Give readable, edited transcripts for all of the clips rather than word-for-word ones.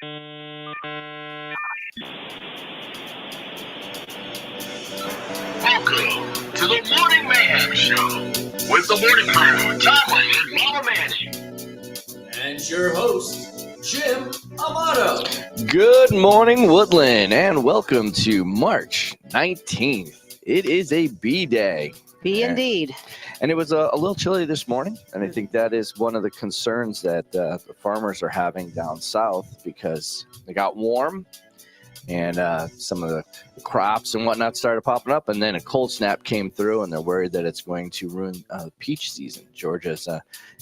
Welcome to the Morning Mayhem Show with the morning crew, Tom Lane and Mama Manny. And your host, Jim Amato. Good morning, Woodland, and welcome to March 19th. It is a B-Day. Be indeed. And it was a little chilly this morning, and I think that is one of the concerns that the farmers are having down south because it got warm and some of the crops and whatnot started popping up, and then a cold snap came through, and they're worried that it's going to ruin peach season. Georgia's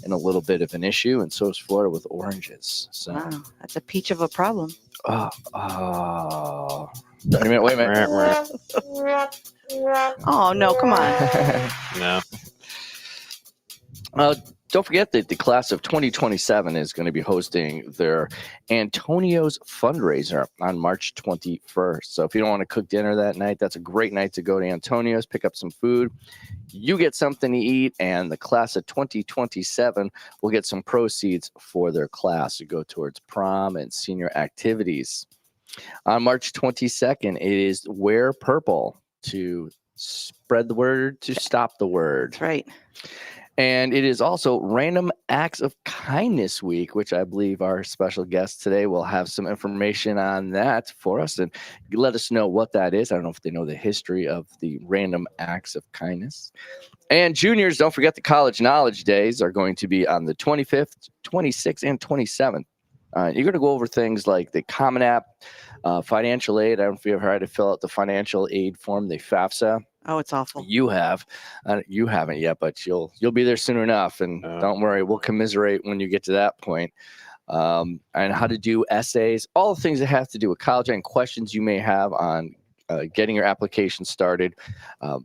in a little bit of an issue, and so is Florida with oranges. So, wow, that's a peach of a problem. Wait a minute. Oh, no, come on. No. Don't forget that the class of 2027 is going to be hosting their Antonio's fundraiser on March 21st. So if you don't want to cook dinner that night, that's a great night to go to Antonio's, pick up some food. You get something to eat, and the class of 2027 will get some proceeds for their class to go towards prom and senior activities. On March 22nd, it is Wear Purple to spread the word, to stop the word. That's right. And it is also Random Acts of Kindness Week, which I believe our special guest today will have some information on that for us and let us know what that is. I don't know if they know the history of the Random Acts of Kindness. And juniors, don't forget the College Knowledge Days are going to be on the 25th, 26th, and 27th. You're going to go over things like the Common App, financial aid. I don't know if you ever had to fill out the financial aid form, the FAFSA. Oh, it's awful. You have. You haven't yet, but you'll be there soon enough. And don't worry, we'll commiserate when you get to that point. And how to do essays, all the things that have to do with college and questions you may have on getting your application started.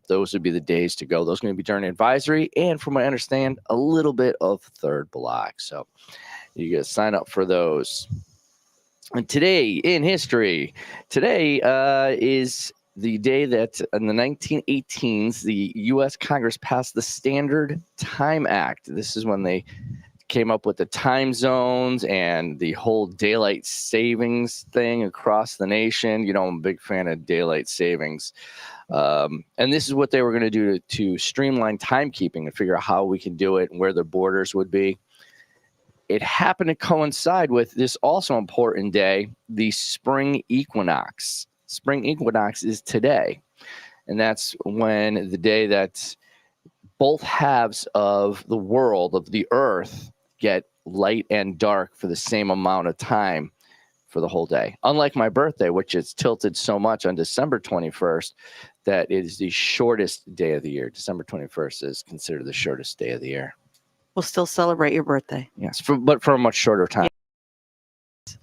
Those would be the days to go. Those are going to be during advisory. And from what I understand, a little bit of third block. So you get to sign up for those. And today in history, today is the day that in the 1918s, the U.S. Congress passed the Standard Time Act. This is when they came up with the time zones and the whole daylight savings thing across the nation. You know, I'm a big fan of daylight savings. And this is what they were going to do to streamline timekeeping and figure out how we can do it and where the borders would be. It happened to coincide with this also important day, the spring equinox. Spring equinox is today, and that's when the day that both halves of the world, of the earth, get light and dark for the same amount of time for the whole day. Unlike my birthday, which is tilted so much on December 21st that it is the shortest day of the year. December 21st is considered the shortest day of the year. We'll still celebrate your birthday. Yes, but for a much shorter time.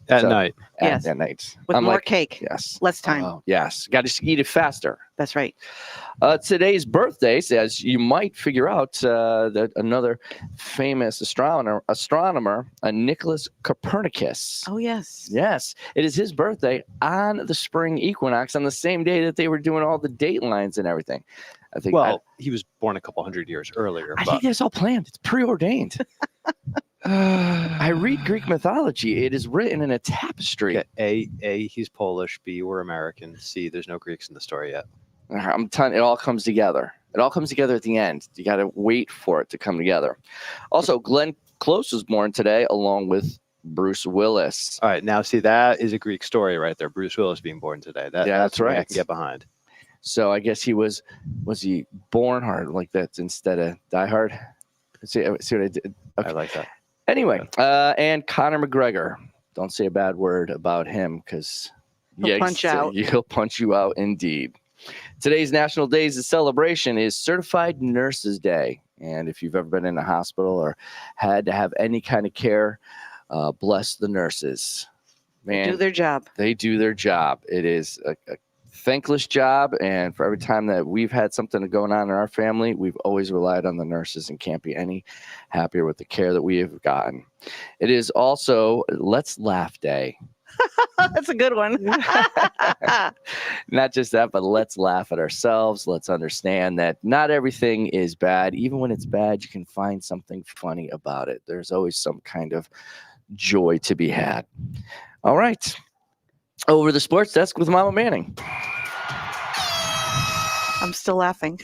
At night. Yes. At night. With more cake. Yes. Less time. Yes. Got to eat it faster. That's right. Today's birthdays, as you might figure out, that another famous astronomer, Nicholas Copernicus. Oh, yes. Yes. It is his birthday on the spring equinox on the same day that they were doing all the date lines and everything. I think. Well, he was born a couple hundred years earlier. I think that's all planned. It's preordained. I read Greek mythology. It is written in a tapestry. Okay. A, he's Polish. B, we're American. C, there's no Greeks in the story yet. I'm telling you, it all comes together. It all comes together at the end. You got to wait for it to come together. Also, Glenn Close was born today, along with Bruce Willis. All right. Now, see, that is a Greek story right there. Bruce Willis being born today. That's right. I can get behind. So I guess he was he born hard like that instead of die hard? See what I did? Okay. I like that. Anyway, and Conor McGregor. Don't say a bad word about him because He'll punch out. He'll punch you out indeed. Today's National Days of celebration is Certified Nurses Day. And if you've ever been in a hospital or had to have any kind of care, bless the nurses. Man, They do their job. They do their job. It is a thankless job, and for every time that we've had something going on in our family, we've always relied on the nurses and can't be any happier with the care that we have gotten. It is also Let's Laugh Day. That's a good one. Not just that, but let's laugh at ourselves. Let's understand that not everything is bad. Even when it's bad, you can find something funny about it. There's always some kind of joy to be had. All right. Over the sports desk with Mama Manning. I'm still laughing.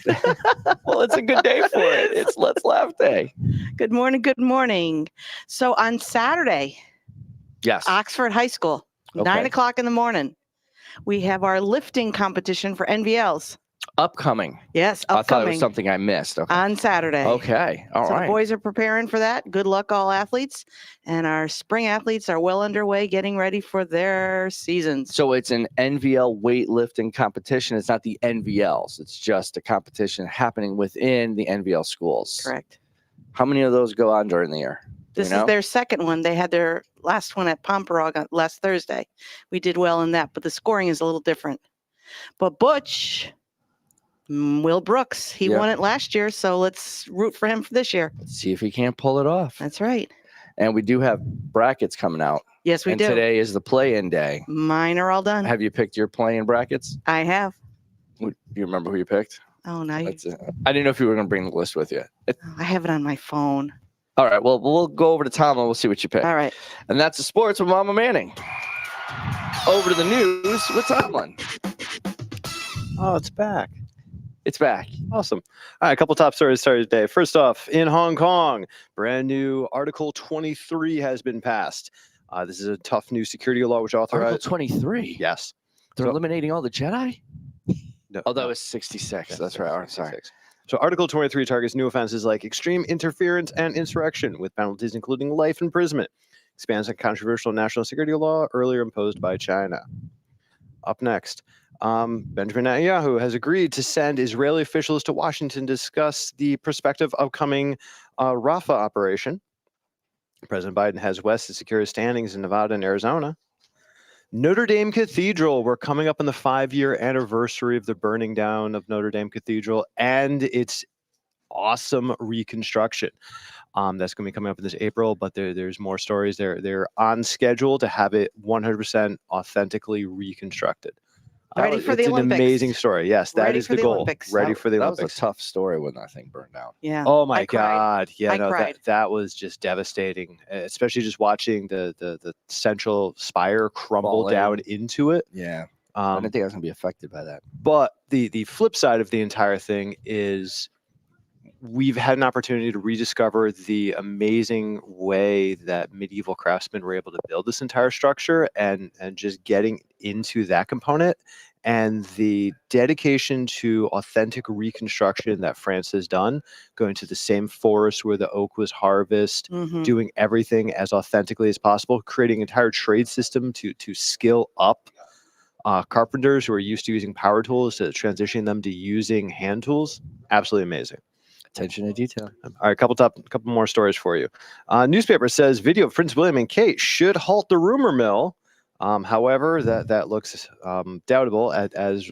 Well, it's a good day for it. It's Let's Laugh Day. Good morning. Good morning. So on Saturday, Yes. Oxford High School, Okay. 9 o'clock in the morning, we have our lifting competition for NVLs. Upcoming. Yes, I thought it upcoming was something I missed. Okay. on Saturday. Okay. All so right. the boys are preparing for that. Good luck, all athletes. And our spring athletes are well underway getting ready for their seasons. So it's an NVL weightlifting competition. It's not the NVLs. It's just a competition happening within the NVL schools. Correct. How many of those go on during the year? Do This you know? is their second one. They had their last one at Pomperog on last Thursday. We did well in that, but the scoring is a little different. But Butch, Will Brooks, he Yeah. won it last year, so let's root for him for this year. Let's see if he can't pull it off. That's right. And we do have brackets coming out. Yes, we and do. today is the play-in day. Mine are all done. Have you picked your play-in brackets? I have. Do you remember who you picked? Oh, now you, That's it. I didn't know if you were going to bring the list with you. I have it on my phone. All right. Well, we'll go over to Tom and we'll see what you pick. All right. And that's the sports with Mama Manning. Over to the news with Tomlin. Oh, it's back. It's back. Awesome. All right, a couple top stories started today. First off, in Hong Kong, brand new Article 23 has been passed. This is a tough new security law which Article authorizes. 23. Yes. They're So- eliminating all the Jedi? No, Oh, that no. was 66. Yes, That's right. I'm sorry. 66. So Article 23 targets new offenses like extreme interference and insurrection, with penalties including life imprisonment. Expands a controversial national security law earlier imposed by China. Up next, Benjamin Netanyahu has agreed to send Israeli officials to Washington to discuss the prospective upcoming Rafah operation. President Biden has West to secure his standings in Nevada and Arizona. Notre Dame Cathedral. We're coming up on the 5-year anniversary of the burning down of Notre Dame Cathedral and its awesome reconstruction. That's going to be coming up in this April, but there's more stories. They're on schedule to have it 100% authentically reconstructed. Ready for the It's Olympics. an amazing story. Yes, that Ready is for the the goal. Olympics. Ready That- for the that Olympics. was a tough story when that thing burned down. Yeah. Oh my I cried. God! Yeah, I no, cried. that was just devastating. Especially just watching the central spire crumble Fall down in. into it. Yeah. I Um, didn't think I was going to be affected by that. but the flip side of the entire thing is we've had an opportunity to rediscover the amazing way that medieval craftsmen were able to build this entire structure, and just getting into that component and the dedication to authentic reconstruction that France has done, going to the same forest where the oak was harvested, Mhm. doing everything as authentically as possible, creating an entire trade system to skill up carpenters who are used to using power tools, to transitioning them to using hand tools. Absolutely amazing. Attention to detail. All right, couple more stories for you. Newspaper says video of Prince William and Kate should halt the rumor mill. However, that looks doubtable as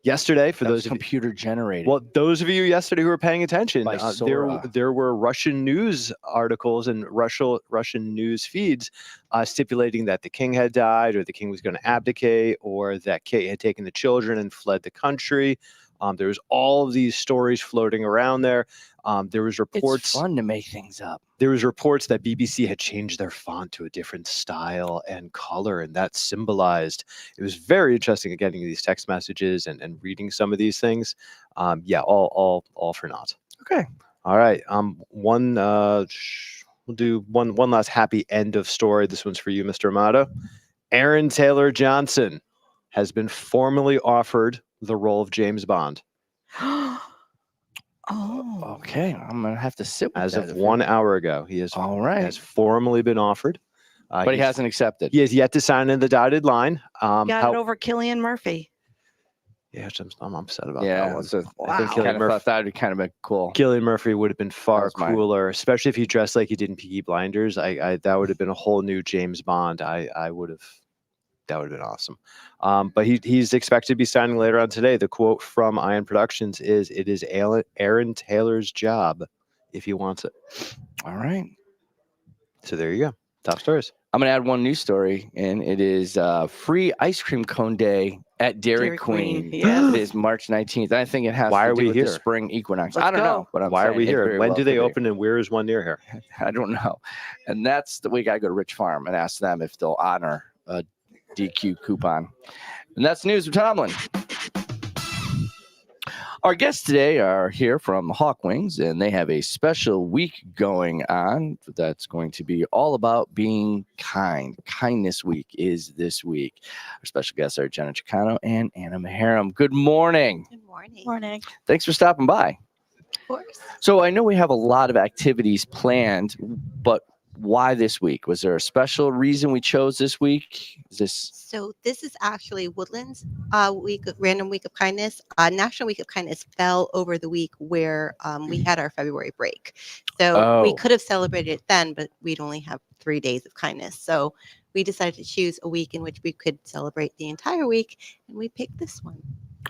yesterday, for That was those of you, computer generated. well, those of you yesterday who were paying attention, By Sora. there were Russian news articles and Russian news feeds stipulating that the king had died, or the king was going to abdicate, or that Kate had taken the children and fled the country. There was all of these stories floating around there. There was reports. It's fun to make things up. There was reports that BBC had changed their font to a different style and color, and that symbolized. It was very interesting getting these text messages and reading some of these things. Yeah, all for naught. Okay. All right. We'll do one last happy end of story. This one's for you, Mr. Amato. Aaron Taylor Johnson has been formally offered the role of James Bond Oh. Okay. I'm going to have to sit with as that of 1 hour ago. He All right. has formally been offered. But he He's- hasn't accepted. He has yet to sign in the dotted line. Got it over Killian Murphy. Yeah, I'm upset about that Yeah. one. So I think Wow. Cillian kind of Murphy, thought that would kind of been cool. Cillian Murphy would have been far was mine. cooler, especially if he dressed like he did in Peaky Blinders. I that would have been a whole new James Bond. I would have. That would have been awesome. But he's expected to be signing later on today. The quote from Ion Productions is, "It is Aaron Taylor's job if he wants it." All right. So there you go. Top stories. I'm going to add one news story, and it is free ice cream cone day At Dairy Dairy Queen. Queen, yes. It is March 19th. I think it has Why to are do we with the here? spring equinox. Let's I don't go. know. But I'm Why are saying we it here? very When well do they could be. open and where is one near here? I don't know. And that's we got to go to Rich Farm and ask them if they'll honor a DQ coupon. And that's News with Tomlin. Our guests today are here from Hawk Wings, and they have a special week going on that's going to be all about being kind. Kindness Week is this week. Our special guests are Jenna Chicano and Anna Maharam. Good morning. Good morning. Morning. Thanks for stopping by. Of course. So I know we have a lot of activities planned, but why this week? Was there a special reason we chose this week? Is this So this is actually Woodlands Random Week of Kindness. National Week of Kindness fell over the week where we had our February break. So we Oh. could have celebrated it then, but we'd only have 3 days of kindness. So we decided to choose a week in which we could celebrate the entire week, and we picked this one.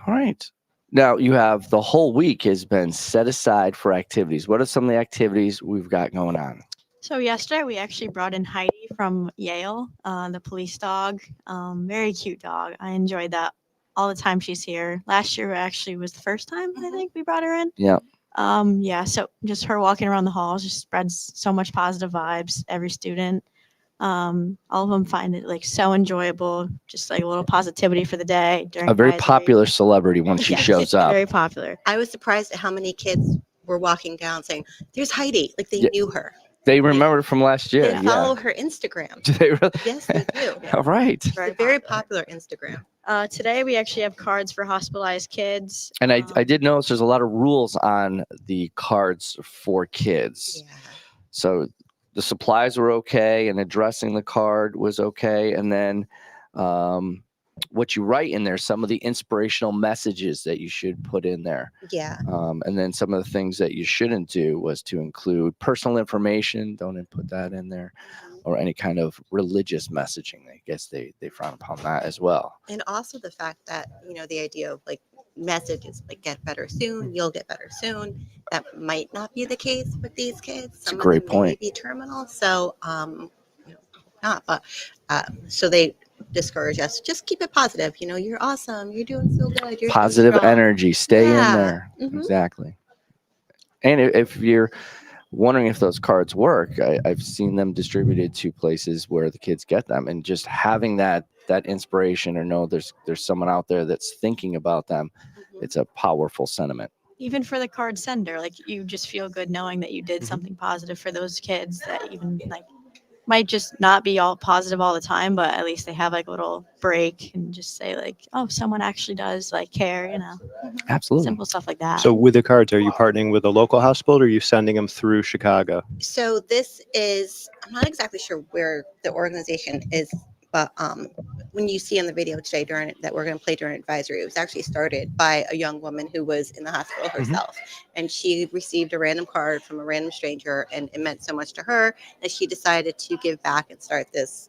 all right? Now you have the whole week has been set aside for activities. What are some of the activities we've got going on? So yesterday we actually brought in Heidi from Yale, the police dog. Very cute dog. I enjoyed that all the time she's here. Last year actually was the first time I think we brought her in. Yeah. Yeah. So just her walking around the halls just spreads so much positive vibes. Every student, all of them find it like so enjoyable. Just like a little positivity for the day. During A very Friday. popular celebrity when she Yes, shows up. Very popular. I was surprised at how many kids were walking down saying, "There's Heidi," like they Yeah. knew her. They remember from last year. They Yeah. follow her Instagram. Do they really? Yes, they do. All right. It's a very popular Instagram. Today we actually have cards for hospitalized kids. And I did notice there's a lot of rules on the cards for kids. Yeah. So the supplies were okay, and addressing the card was okay. And then what you write in there, some of the inspirational messages that you should put in there. Yeah. And then some of the things that you shouldn't do was to include personal information. Don't put that in there, or any kind of religious messaging. I guess they frown upon that as well. And also the fact that, the idea of like messages like get better soon, you'll get better soon. That might not be the case with these kids. It's a Some great of them may point. be terminal. So, not, but so they discourage us. Just keep it positive. You're awesome. You're doing so good. You're so Positive strong. energy. Stay Yeah. in there. Mhm. Exactly. And if you're wondering if those cards work, I've seen them distributed to places where the kids get them, and just having that inspiration, or know there's someone out there that's thinking about them. Mhm. It's a powerful sentiment. Even for the card sender, like you just feel good knowing that you did Mhm. something positive for those kids that even like might just not be all positive all the time, but at least they have like a little break and just say like, oh, someone actually does like care, Absolutely. simple stuff like that. So with the cards, are you partnering with a local hospital or are you sending them through Chicago? So this is, I'm not exactly sure where the organization is, but when you see in the video today that we're going to play during advisory, it was actually started by a young woman who was in the hospital herself. And she received a random card from a random stranger, and it meant so much to her that she decided to give back and start this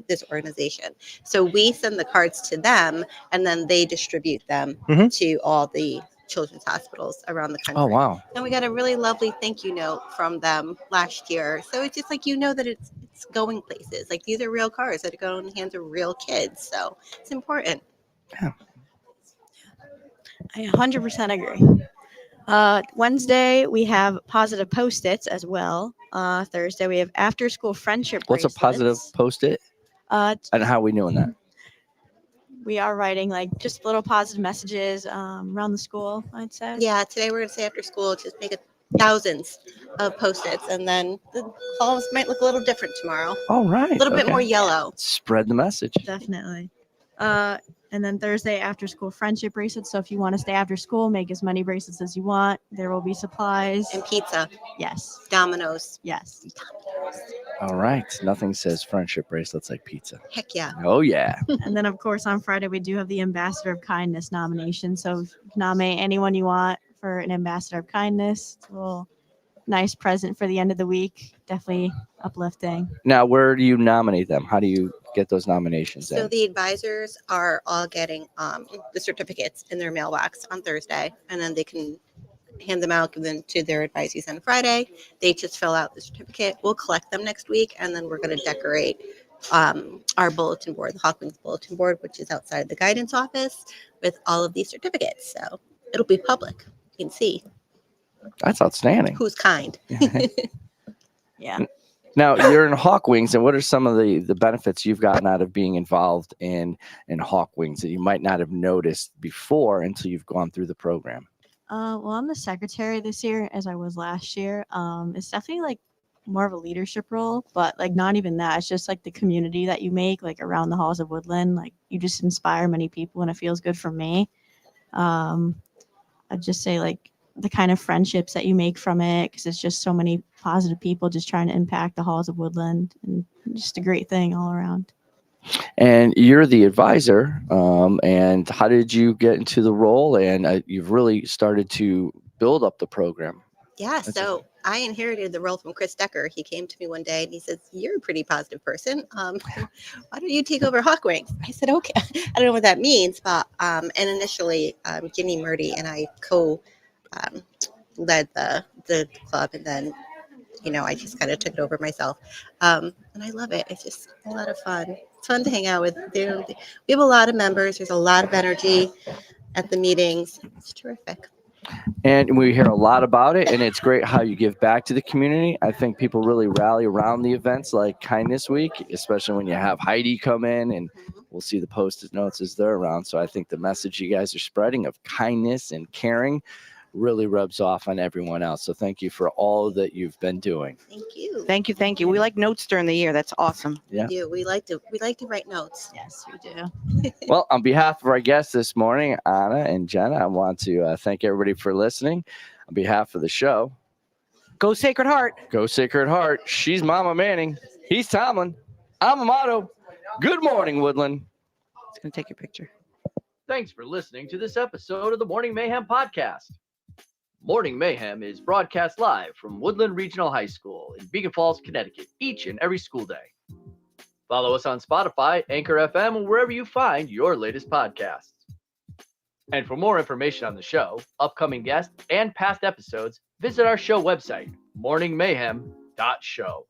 this organization. So we send the cards to them, and then they distribute them to all the children's hospitals around the country. Oh wow. And we got a really lovely thank you note from them last year. So it's just like, that it's going places. Like these are real cars that go in the hands of real kids. So it's important. I 100% agree. Wednesday we have positive post-its as well. Thursday we have after school friendship What's a positive bracelets. post-it, and how are we doing that? We are writing like just little positive messages around the school, I'd say. Yeah, today we're going to say after school, just make it thousands of Post-its. And then the calls might look a little different tomorrow. All right. A little bit okay. more yellow. Spread the message. Definitely. And then Thursday after school friendship bracelets. So if you want to stay after school, make as many bracelets as you want. There will be supplies. And pizza, Yes. Domino's. Yes. All right. Nothing says friendship bracelets like pizza. Heck yeah. Oh yeah. And then of course on Friday we do have the Ambassador of Kindness nomination. So nominate anyone you want for an Ambassador of Kindness. It's a little nice present for the end of the week. Definitely uplifting. Now, where do you nominate them? How do you get those nominations So in? the advisors are all getting the certificates in their mailbox on Thursday, and then they can hand them out, give them to their advisees on Friday. They just fill out the certificate. We'll collect them next week, and then we're going to decorate our bulletin board, the Hawkwings bulletin board, which is outside the guidance office with all of these certificates. So it'll be public. You can see That's outstanding. who's kind. Yeah. Now you're in Hawkwings, and what are some of the benefits you've gotten out of being involved in Hawkwings that you might not have noticed before until you've gone through the program? Well, I'm the secretary this year, as I was last year. It's definitely like more of a leadership role, but like not even that. It's just like the community that you make, like around the halls of Woodland. Like you just inspire many people, and it feels good for me. I'd just say like the kind of friendships that you make from it, because it's just so many positive people just trying to impact the halls of Woodland, and just a great thing all around. And you're the advisor. And how did you get into the role? And you've really started to build up the program. Yeah, That's so I inherited the role from Chris Decker. He came to me one day and he says, "You're a pretty positive person. Why don't you take over Hawkwings?" I said, "Okay." I don't know what that means, but and initially, Ginny Murdy and I led the club, and then I just kind of took it over myself, and I love it. It's just a lot of fun. It's fun to hang out with. We have a lot of members. There's a lot of energy at the meetings. It's terrific. And we hear a lot about it, and it's great how you give back to the community. I think people really rally around the events like Kindness Week, especially when you have Heidi come in, and we'll see the post-it notes as they're around. So I think the message you guys are spreading of kindness and caring really rubs off on everyone else. So thank you for all that you've been doing. Thank you. Thank you. Thank you. We like notes during the year. That's awesome. Yeah. We like to write notes. Yes, we do. Well, on behalf of our guests this morning, Anna and Jenna, I want to thank everybody for listening. On behalf of the show, Go Sacred Heart. go Sacred Heart. She's Mama Manning. He's Tomlin. I'm Amato. Good morning, Woodland. It's going to take your picture. Thanks for listening to this episode of the Morning Mayhem podcast. Morning Mayhem is broadcast live from Woodland Regional High School in Beacon Falls, Connecticut, each and every school day. Follow us on Spotify, Anchor FM, or wherever you find your latest podcasts. And for more information on the show, upcoming guests, and past episodes, visit our show website, morningmayhem.show.